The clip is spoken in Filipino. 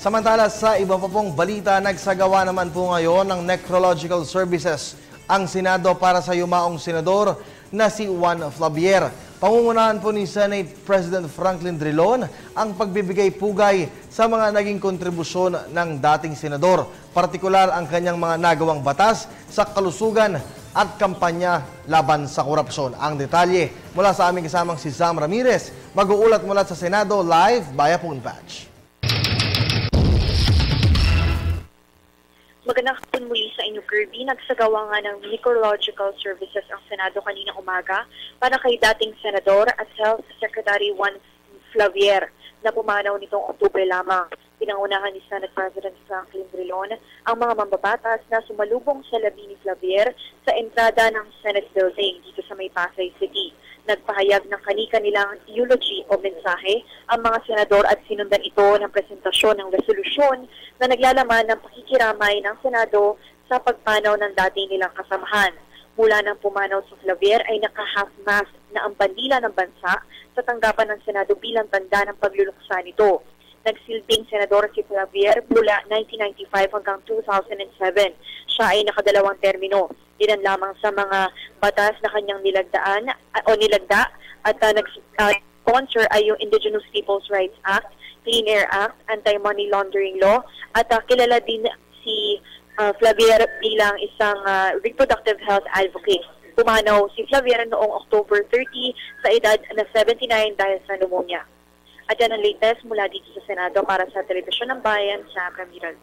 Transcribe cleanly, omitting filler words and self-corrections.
Samantala sa iba pa pong balita, nagsagawa naman po ngayon ng necrological services ang Senado para sa yumaong senador na si Juan Flavier. Pangungunahan po ni Senate President Franklin Drilon ang pagbibigay pugay sa mga naging kontribusyon ng dating senador, partikular ang kanyang mga nagawang batas sa kalusugan at kampanya laban sa korupsyon. Ang detalye mula sa aming kasamang si Sam Ramirez, mag-uulat mula sa Senado live via phone patch. Magandang hapon muli sa inyo, Kirby. Nagsagawa nga ng necrological services ang Senado kanina umaga para kay dating Senador at Health Secretary Juan Flavier na pumanaw nitong Oktubre lamang. Pinangunahan ni Senate President Franklin Drilon ang mga mambabatas na sumalubong sa labi ni Flavier sa entrada ng Senate Building dito sa May Pasay City. Nagpahayag ng kani-kanilang eulogy o mensahe ang mga senador at sinundan ito ng presentasyon ng resolusyon na naglalaman ng pakikiramay ng Senado sa pagpanaw ng dati nilang kasamahan. Mula ng pumanaw sa Flavier ay naka-half-mast na ang bandila ng bansa sa tanggapan ng Senado bilang tanda ng pagluluksa nito. Nagsilbing senador si Flavier mula 1995 hanggang 2007. Siya ay nakadalawang termino. Ilan lamang sa mga batas na kanyang nilagda at nag-sponsor ay yung Indigenous Peoples' Rights Act, Clean Air Act, Anti-Money Laundering Law, at kilala din si Flavier bilang isang reproductive health advocate. Pumanaw si Flavier noong October 30 sa edad na 79 dahil sa pneumonia. At yan ang latest mula dito sa Senado para sa Telebisyon ng Bayan sa Ramírez.